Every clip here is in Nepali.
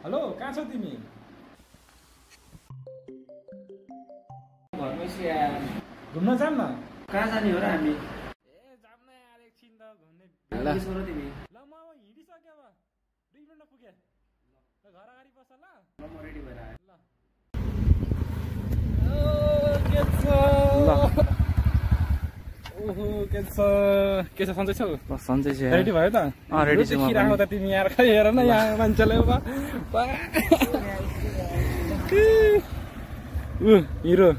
हेलो कहाँ छौ तिमी? घरमै छु यार। घुम्न जाम न। कहाँ जाने हो र हामी? जाम न यार एकछिन त घुम्ने। के छौ र तिमी? ल म अब हिँडिसक्यो अब 2 मिनेटमा पुगे। ल घर अगाडि बस ल। म रेडी भएर आएँ। ल के छ? ल ओहो के छ सन्चै छौ? सन्चै छ। रेडी भयो त? रेडी छु म। देखिराको त तिमी यार खै हेर न यहाँ मान्छेले बा हिरो।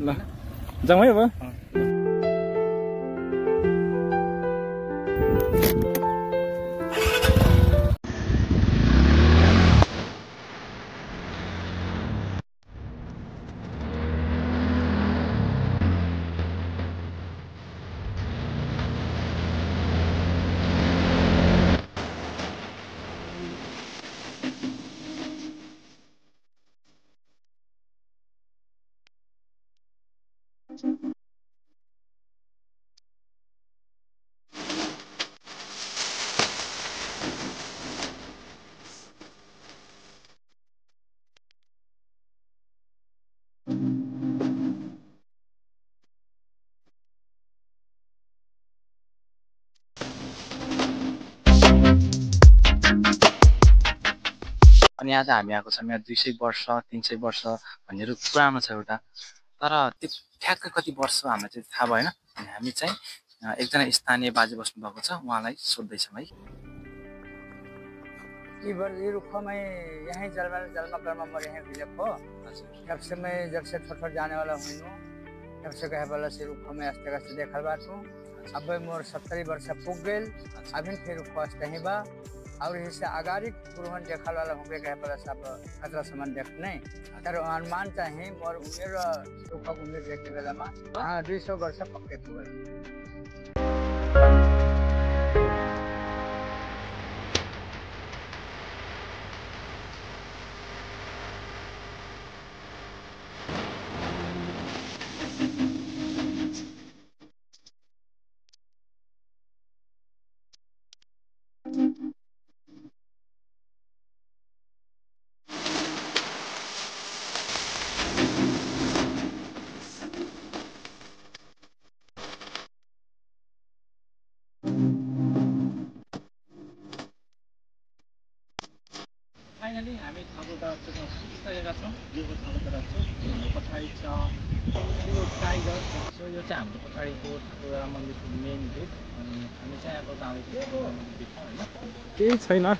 ल जाउँ है अब। अनि आज हामी आएको छौँ यहाँ 200 वर्ष 300 वर्ष भन्ने पुरानो छ एउटा, तर त्यो ठ्याक्क कति वर्ष हामीलाई चाहिँ थाहा भएन। अनि हामी चाहिँ एकजना स्थानीय बाजे बस्नु भएको छ, उहाँलाई सोध्दैछौँ है। ये रुखों में यहीं जन्म कर्म मरे हैं विलप हो। जब से मैं छोट जाने वाला हूँ तब से कहे वाला से रुखों में अस्ते से देखल बात हूँ। अब मोर 70 वर्ष पुग गए, अभी फिर रुखो अस्ते ही बा और इससे अगाड़ी पुरहन देखल वाला हूँ कहे वाला सब खतरा सामान देखने तर अनुमान चाहिए मोर उम्र रुखो उम्र देखने वाला में 200 वर्ष पक्के पुगल। फाइनली हामी ठाकुरद्वारा पुग्न पुगिसकेका छौँ। यो ठाकुरद्वारा छ, हाम्रो पछाडि छ यो टाइगर। सो यो चाहिँ हाम्रो पछाडिको ठाकुरद्वारा मन्दिरको मेन गेट। अनि हामी चाहिँ अब जाँदैछौँ मन्दिरभित्र होइन, केही छैन।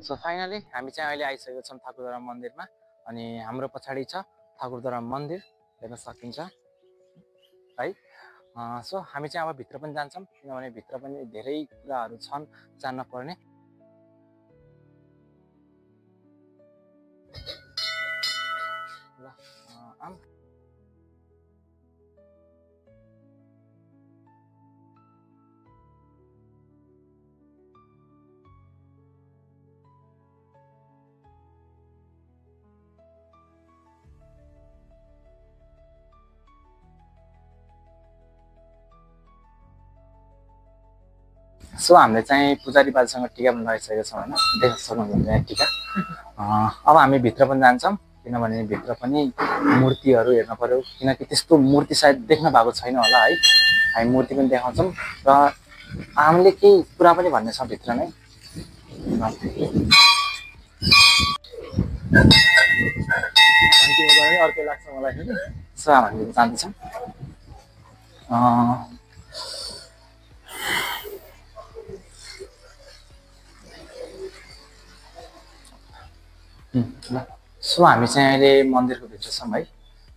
सो फाइनली हामी चाहिँ अहिले आइसकेको छौँ ठाकुरद्वारा मन्दिरमा। अनि हाम्रो पछाडि छ ठाकुरद्वारा मन्दिर, हेर्न सकिन्छ है। सो हामी चाहिँ अब भित्र पनि जान्छौँ, किनभने भित्र पनि धेरै कुराहरू छन् जान्न पर्ने। ल सो हामीले चाहिँ पुजारी बाजेसँग टिका पनि लगाइसकेको छौँ होइन, देख्न सक्नुहुन्छ यहाँ टिका। अब हामी भित्र पनि जान्छौँ, किनभने भित्र पनि मूर्तिहरू हेर्न पर्यो, किनकि त्यस्तो मूर्ति सायद देख्न भएको छैन होला है। हामी मूर्ति पनि देखाउँछौँ र हामीले केही कुरा पनि भन्ने छ भित्र नै। अर्कै लाग्छ मलाई फेरि। सो हामी जान्छौँ। सो हामी चाहिँ अहिले मन्दिरको भित्र छौँ है।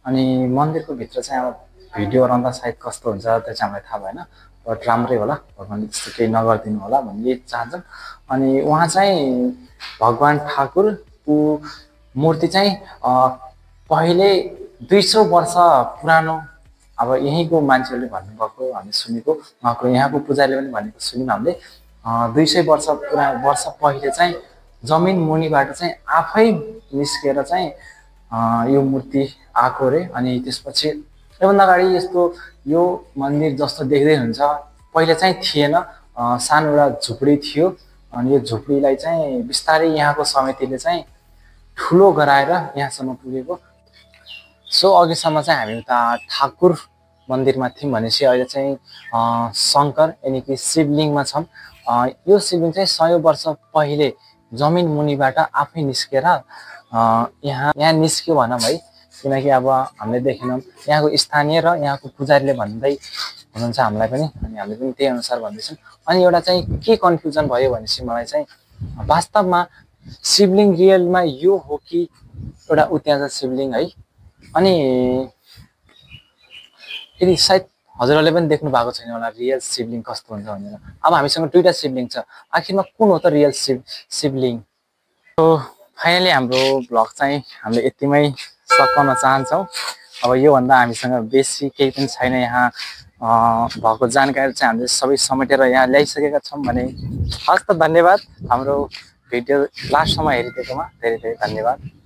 अनि मन्दिरको भित्र चाहिँ अब भिडियो बनाउँदा सायद कस्तो हुन्छ त्यो चाहिँ हामीलाई थाहा भएन, बट राम्रै होला, भगवान्ले त्यस्तो केही नगरिदिनु होला भन्ने चाहन्छौँ। अनि उहाँ चाहिँ भगवान् ठाकुरको मूर्ति चाहिँ पहिले 200 वर्ष पुरानो, अब यहीँको मान्छेहरूले भन्नुभएको हामी सुनेको, उहाँको यहाँको पुजारीले पनि भनेको सुन्यौँ हामीले। 200 वर्ष पहिले चाहिँ जमिन मुनिबाट चाहिँ आफै निस्केर चाहिँ यो मूर्ति आएको रे। अनि त्यसपछि योभन्दा अगाडि यस्तो यो मन्दिर जस्तो देख्दै हुन्छ पहिले चाहिँ थिएन, सानो एउटा झुपडी थियो। अनि यो झुपडीलाई चाहिँ बिस्तारै यहाँको समितिले चाहिँ ठुलो गराएर यहाँसम्म पुगेको। सो अघिसम्म चाहिँ हामी उता ठाकुर मन्दिरमा थियौँ भनेपछि अहिले चाहिँ शङ्कर यानि कि शिवलिङ्गमा छौँ। यो शिवलिङ्ग चाहिँ 100 वर्ष पहिले जमिन मुनिबाट आफै निस्केर यहाँ निस्क्यो भनौँ है, किनकि अब हामीले देखेनौँ, यहाँको स्थानीय र यहाँको पुजारीले भन्दै हुनुहुन्छ हामीलाई पनि, अनि हामीले पनि त्यही अनुसार भन्दैछौँ। अनि एउटा चाहिँ के कन्फ्युजन भयो भनेपछि मलाई चाहिँ वास्तवमा शिवलिङ्ग रियलमा यो हो कि एउटा उत्यन्छ शिवलिङ्ग है। अनि यदि सायद हजुरहरूले पनि देख्नु भएको छैन होला रियल शिवलिङ्ग कस्तो हुन्छ भनेर। अब हामीसँग 2टा शिवलिङ्ग छ, आखिरमा कुन हो त रियल शिवलिङ्ग? सो फाइनली हाम्रो भ्लग चाहिँ हामीले यतिमै सकाउन चाहन्छौँ। अब योभन्दा हामीसँग बेसी केही पनि छैन, यहाँ भएको जानकारी चाहिँ हामीले सबै समेटेर यहाँ ल्याइसकेका छौँ भने। हस् त, धन्यवाद हाम्रो भिडियो लास्टसम्म हेरिदिएकोमा धेरै धेरै धन्यवाद।